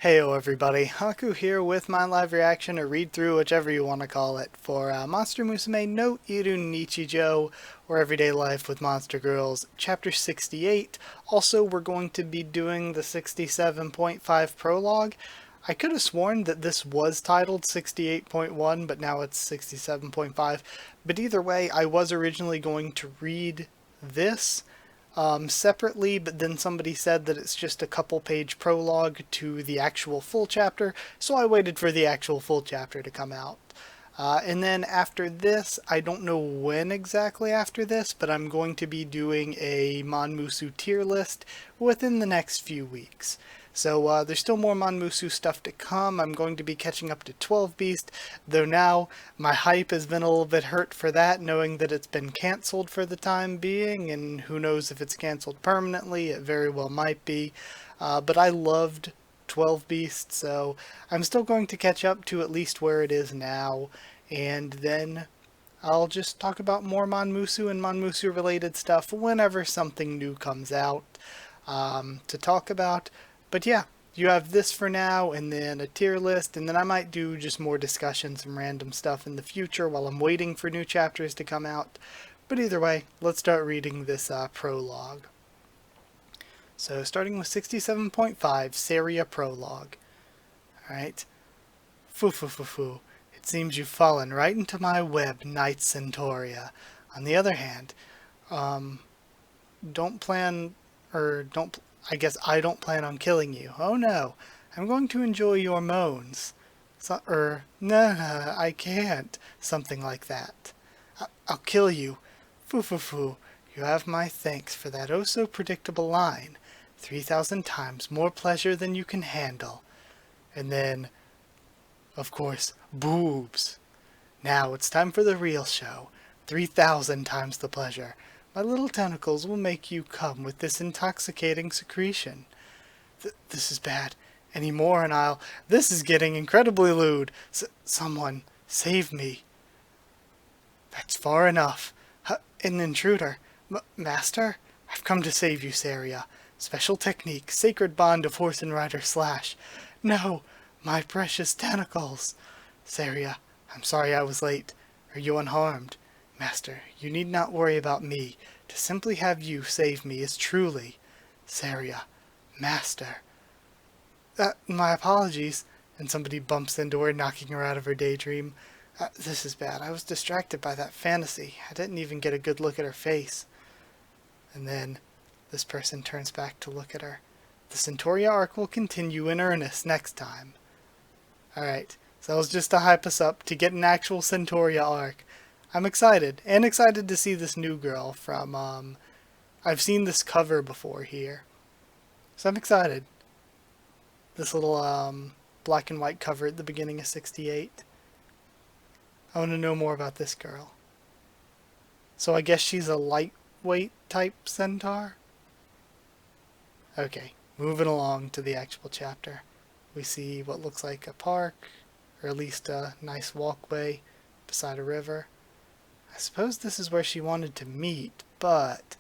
Heyo everybody, Haku here with my live reaction or read through, whichever you want to call it, for Monster Musume no Iru Nichijou, or Everyday Life with Monster Girls, Chapter 68. Also, we're going to be doing the 67.5 prologue. I could have sworn that this was titled 68.1, but now it's 67.5. But either way, I was originally going to read this separately, but then somebody said that it's just a couple page prologue to the actual full chapter, so I waited for the actual full chapter to come out. And then after this, I don't know when exactly after this, but I'm going to be doing a Monmusu tier list within the next few weeks. So there's still more Monmusu stuff to come. I'm going to be catching up to 12 Beast, though now my hype has been a little bit hurt for that, knowing that it's been cancelled for the time being, and who knows if it's cancelled permanently. It very well might be. But I loved 12 Beast, so I'm still going to catch up to at least where it is now, and then I'll just talk about more Monmusu and Monmusu related stuff whenever something new comes out to talk about. But yeah, you have this for now, and then a tier list, and then I might do just more discussions and random stuff in the future while I'm waiting for new chapters to come out. But either way, let's start reading this prologue. So starting with 67.5, Saria Prologue. Alright. Foo. It seems you've fallen right into my web, Knight Centauria. On the other hand, I guess I don't plan on killing you. Oh no, I'm going to enjoy your moans. No, I can't. Something like that. I'll kill you. Foo. You have my thanks for that oh so predictable line. 3,000 times more pleasure than you can handle. And then, of course, boobs. Now it's time for the real show. 3,000 times the pleasure. My little tentacles will make you come with this intoxicating secretion. This is bad. Any more and This is getting incredibly lewd. Someone, save me. That's far enough. An intruder. Master? I've come to save you, Saria. Special technique, sacred bond of horse and rider slash. No, my precious tentacles. Saria, I'm sorry I was late. Are you unharmed? Master, you need not worry about me. To simply have you save me is truly... Saria, Master. My apologies. And somebody bumps into her, knocking her out of her daydream. This is bad. I was distracted by that fantasy. I didn't even get a good look at her face. And then this person turns back to look at her. The Centauria arc will continue in earnest next time. Alright, so that was just to hype us up to get an actual Centauria arc. I'm excited, and excited to see this new girl from, I've seen this cover before here. So I'm excited. This little, black and white cover at the beginning of 68. I want to know more about this girl. So I guess she's a lightweight type centaur? Okay, moving along to the actual chapter. We see what looks like a park, or at least a nice walkway beside a river. I suppose this is where she wanted to meet, but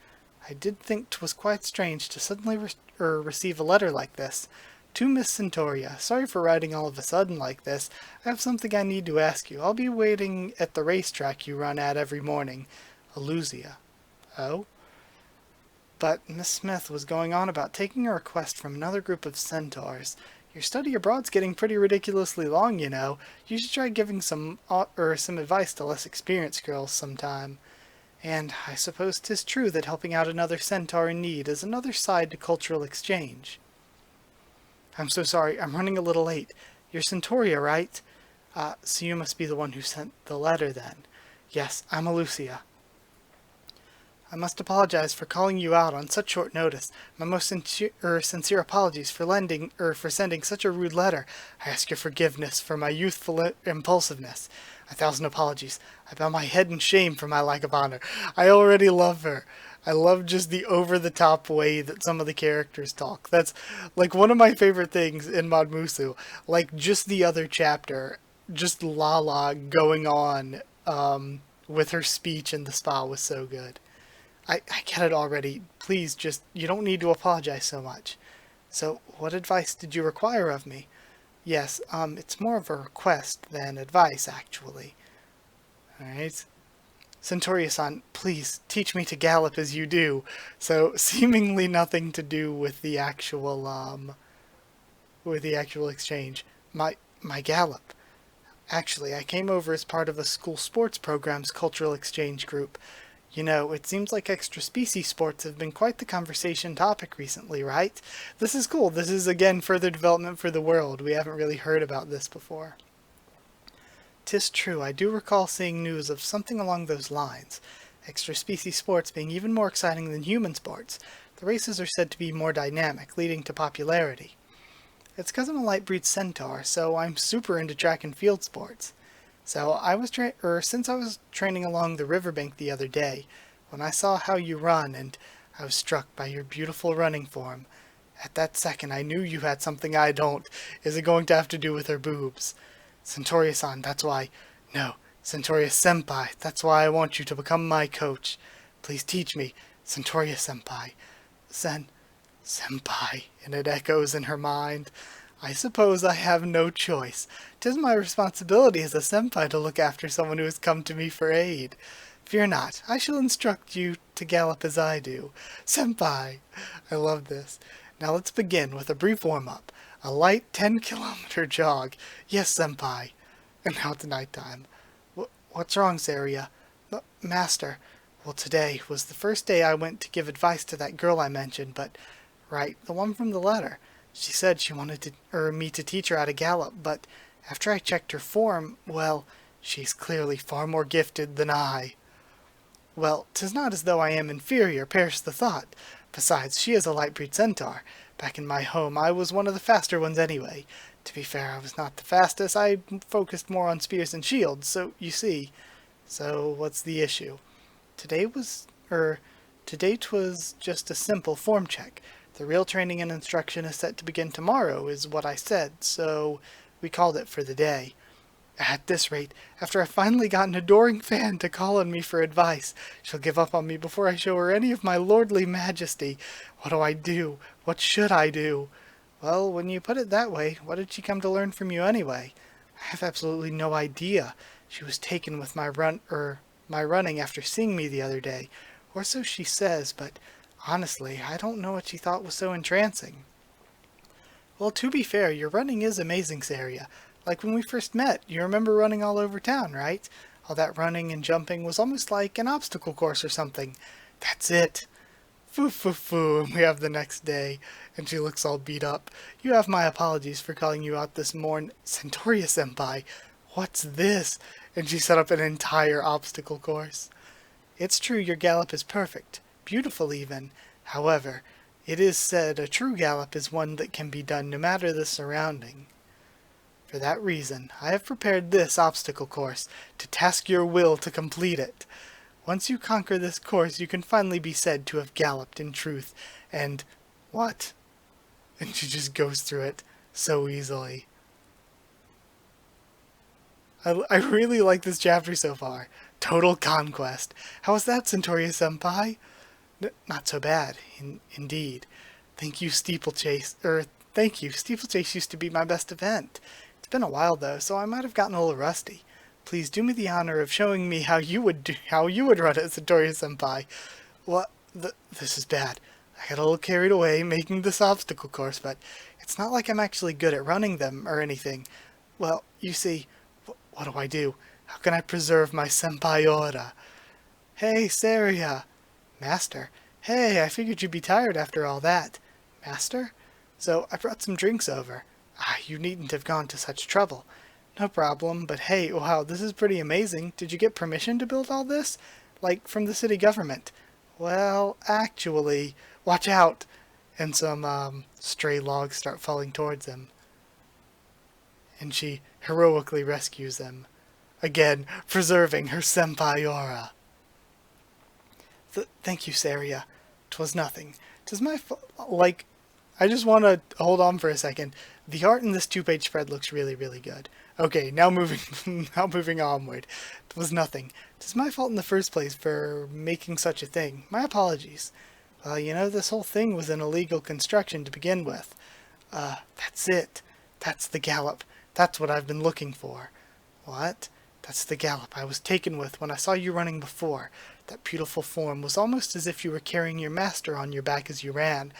I did think 'twas quite strange to suddenly receive a letter like this. To Miss Centauria, sorry for writing all of a sudden like this. I have something I need to ask you. I'll be waiting at the racetrack you run at every morning. Alusia. Oh? But Miss Smith was going on about taking a request from another group of centaurs. Your study abroad's getting pretty ridiculously long, you know. You should try giving some advice to less experienced girls sometime. And I suppose 'tis true that helping out another centaur in need is another side to cultural exchange. I'm so sorry, I'm running a little late. You're Centauria, right? So you must be the one who sent the letter then. Yes, I'm Alusia. I must apologize for calling you out on such short notice. My most sincere apologies for sending such a rude letter. I ask your forgiveness for my youthful impulsiveness. 1,000 apologies. I bow my head in shame for my lack of honor. I already love her. I love just the over-the-top way that some of the characters talk. That's like one of my favorite things in Monmusu. Like just the other chapter, just Lala going on with her speech in the spa was so good. I get it already. Please, just, you don't need to apologize so much. So, what advice did you require of me? Yes, it's more of a request than advice, actually. Alright. Centurion-san, please teach me to gallop as you do. So, seemingly nothing to do with the actual exchange. My gallop. Actually, I came over as part of the school sports program's cultural exchange group. You know, it seems like extra-species sports have been quite the conversation topic recently, right? This is cool. This is, again, further development for the world. We haven't really heard about this before. 'Tis true, I do recall seeing news of something along those lines. Extra-species sports being even more exciting than human sports. The races are said to be more dynamic, leading to popularity. It's because I'm a light-breed centaur, so I'm super into track and field sports. So since I was training along the riverbank the other day, when I saw how you run, and I was struck by your beautiful running form. At that second, I knew you had something I don't. Is it going to have to do with her boobs? Centurion-san, that's why. No, Centurion-senpai, that's why I want you to become my coach. Please teach me, Centurion-senpai. Senpai, and it echoes in her mind. I suppose I have no choice. 'Tis my responsibility as a senpai to look after someone who has come to me for aid. Fear not, I shall instruct you to gallop as I do. Senpai! I love this. Now let's begin with a brief warm-up. A light 10-kilometer jog. Yes, senpai. And now it's nighttime. What's wrong, Saria? Master. Well, today was the first day I went to give advice to that girl I mentioned, but... Right, the one from the letter. She said she wanted me to teach her how to gallop, but after I checked her form, well, she's clearly far more gifted than I. Well, 'tis not as though I am inferior, perish the thought. Besides, she is a light-breed centaur. Back in my home, I was one of the faster ones anyway. To be fair, I was not the fastest. I focused more on spears and shields, so you see. So, what's the issue? Today 'twas just a simple form check. The real training and instruction is set to begin tomorrow, is what I said, so we called it for the day. At this rate, after I finally got an adoring fan to call on me for advice, she'll give up on me before I show her any of my lordly majesty. What do I do? What should I do? Well, when you put it that way, what did she come to learn from you anyway? I have absolutely no idea. She was taken with my running after seeing me the other day, or so she says, but honestly, I don't know what she thought was so entrancing. Well, to be fair, your running is amazing, Saria. Like when we first met, you remember running all over town, right? All that running and jumping was almost like an obstacle course or something. That's it. Foo, and we have the next day, and she looks all beat up. You have my apologies for calling you out this morning. Centurion-senpai, what's this? And she set up an entire obstacle course. It's true your gallop is perfect. Beautiful even. However, it is said a true gallop is one that can be done no matter the surrounding. For that reason, I have prepared this obstacle course to task your will to complete it. Once you conquer this course, you can finally be said to have galloped in truth, and... what? And she just goes through it so easily. I really like this chapter so far. Total conquest. How was that, Centurion-senpai? Not so bad, indeed. Thank you, Steeplechase. Steeplechase used to be my best event. It's been a while though, so I might have gotten a little rusty. Please do me the honor of showing me how you would run it, Centurion-senpai. What? This is bad. I got a little carried away making this obstacle course, but it's not like I'm actually good at running them or anything. Well, you see, what do? How can I preserve my senpai aura? Hey, Saria! Master? Hey, I figured you'd be tired after all that. Master? So, I brought some drinks over. You needn't have gone to such trouble. No problem, but hey, wow, this is pretty amazing. Did you get permission to build all this? Like, from the city government? Well, actually, watch out! And some, stray logs start falling towards him. And she heroically rescues them. Again, preserving her senpai aura. Thank you, Saria. 'Twas nothing. 'Tis my fault. I just want to hold on for a second. The art in this 2-page spread looks really, really good. Okay, now moving onward. It was nothing. 'Tis my fault in the first place for making such a thing. My apologies. Well, this whole thing was an illegal construction to begin with. That's it. That's the gallop. That's what I've been looking for. What? That's the gallop I was taken with when I saw you running before. That beautiful form was almost as if you were carrying your master on your back as you ran.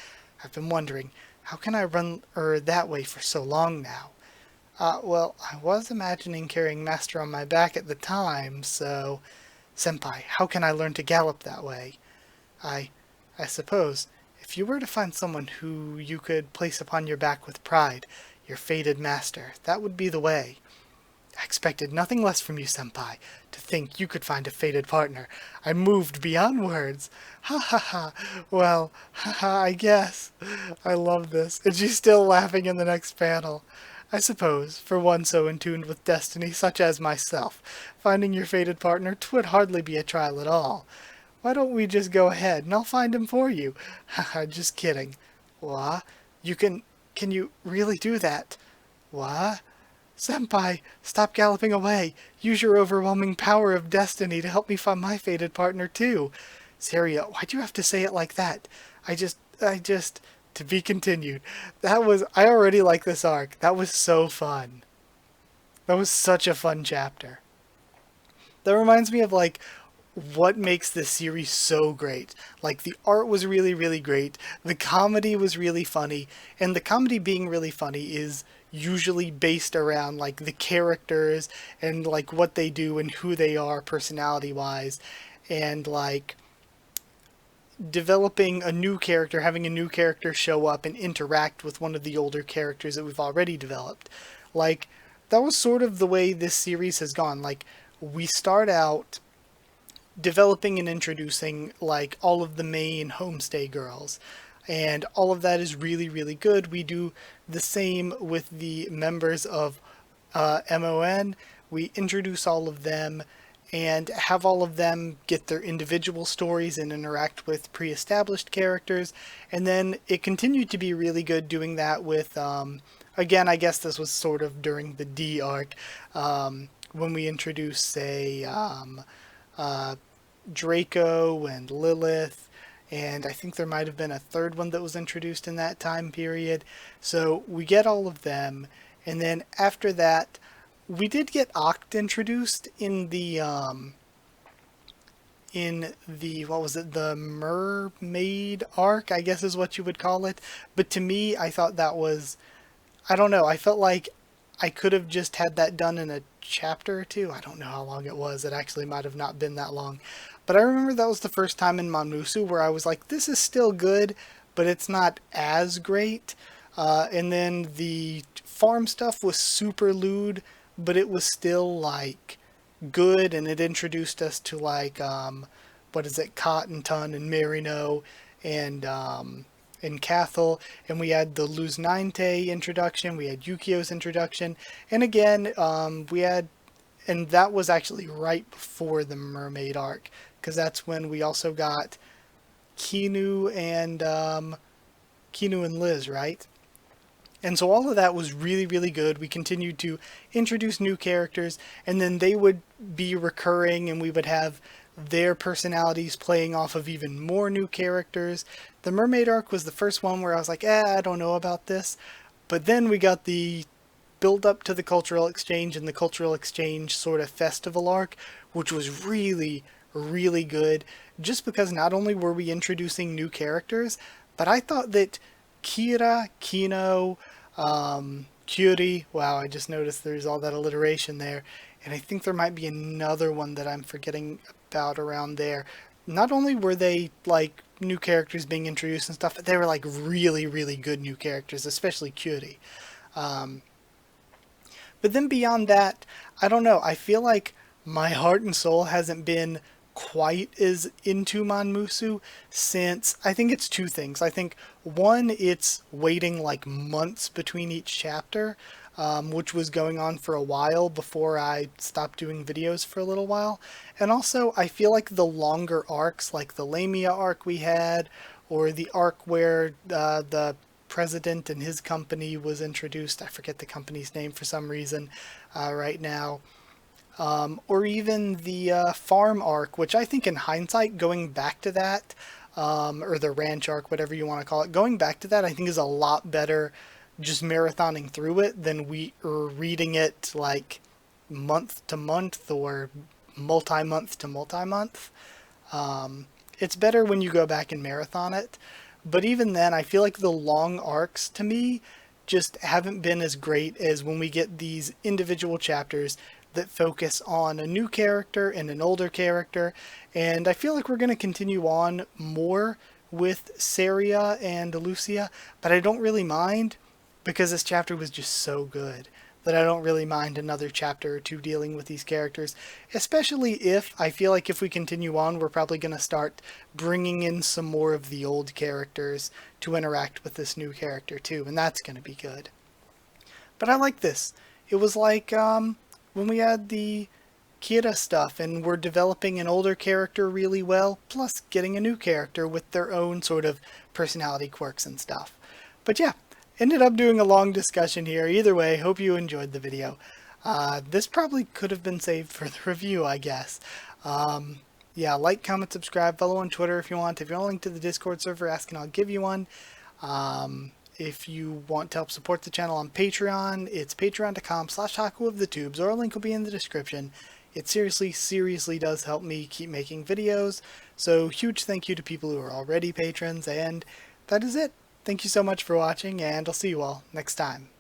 I've been wondering, how can I run that way for so long now? Well, I was imagining carrying master on my back at the time, so... Senpai, how can I learn to gallop that way? I... I suppose, if you were to find someone who you could place upon your back with pride, your fated master, that would be the way. I expected nothing less from you, Senpai. To think you could find a fated partner. I'm moved beyond words. Ha ha ha. Well, ha ha, I guess. I love this. And she's still laughing in the next panel. I suppose, for one so in tune with destiny such as myself, finding your fated partner 'twould hardly be a trial at all. Why don't we just go ahead and I'll find him for you? Haha, just kidding. What? Can you really do that? What? Senpai, stop galloping away. Use your overwhelming power of destiny to help me find my fated partner too. Saria, why'd you have to say it like that? To be continued. I already like this arc. That was so fun. That was such a fun chapter. That reminds me of what makes this series so great. Like, the art was really, really great. The comedy was really funny. And the comedy being really funny is usually based around, the characters and, what they do and who they are personality-wise. And, developing a new character, having a new character show up and interact with one of the older characters that we've already developed. That was sort of the way this series has gone. We start out developing and introducing all of the main homestay girls, and all of that is really, really good. We do the same with the members of MON. We introduce all of them and have all of them get their individual stories and interact with pre-established characters, and then it continued to be really good doing that with again, I guess this was sort of during the D arc, when we introduced, say, Draco and Lilith, and I think there might have been a third one that was introduced in that time period. So we get all of them, and then after that, we did get Oct introduced in the what was it, the mermaid arc, I guess is what you would call it. But to me, I thought that was, I don't know, I felt like I could have just had that done in a chapter or two. I don't know how long it was. It actually might have not been that long. But I remember that was the first time in Monmusu where I was like, this is still good, but it's not as great. And then the farm stuff was super lewd, but it was still good, and it introduced us to what is it, Cotton Ton and Marino and Cathal, and we had the Luz Ninte introduction, we had Yukio's introduction, and again, and that was actually right before the mermaid arc, because that's when we also got Kinu and Liz, right? And so all of that was really, really good. We continued to introduce new characters, and then they would be recurring, and we would have their personalities playing off of even more new characters. The Mermaid arc was the first one where I was like, I don't know about this. But then we got the build up to the cultural exchange and the cultural exchange sort of festival arc, which was really, really good. Just because not only were we introducing new characters, but I thought that Kira, Kino, Kyuri, wow, I just noticed there's all that alliteration there, and I think there might be another one that I'm forgetting about around there. Not only were they new characters being introduced and stuff, but they were really, really good new characters, especially Kyuri. But then beyond that, I don't know, I feel like my heart and soul hasn't been quite as into Monmusu since, I think it's two things. I think one, it's waiting months between each chapter, which was going on for a while before I stopped doing videos for a little while. And also, I feel like the longer arcs, like the Lamia arc we had, or the arc where the president and his company was introduced, I forget the company's name for some reason right now, or even the farm arc, which I think in hindsight, going back to that, or the ranch arc, whatever you want to call it. Going back to that, I think is a lot better just marathoning through it than we are reading it like month to month or multi-month to multi-month. It's better when you go back and marathon it. But even then, I feel like the long arcs to me just haven't been as great as when we get these individual chapters that focus on a new character and an older character. And I feel like we're going to continue on more with Saria and Alusia, but I don't really mind because this chapter was just so good that I don't really mind another chapter or two dealing with these characters, especially if I feel like if we continue on, we're probably going to start bringing in some more of the old characters to interact with this new character too, and that's going to be good. But I like this. It was like when we had the Kira stuff and we're developing an older character really well, plus getting a new character with their own sort of personality quirks and stuff. But yeah, ended up doing a long discussion here. Either way, hope you enjoyed the video. This probably could have been saved for the review, I guess. Yeah, like, comment, subscribe, follow on Twitter if you want. If you want a link to the Discord server, ask and I'll give you one. If you want to help support the channel on Patreon, it's patreon.com/HakuOfTheTubes, or a link will be in the description. It seriously does help me keep making videos. So huge thank you to people who are already patrons, and that is it. Thank you so much for watching, and I'll see you all next time.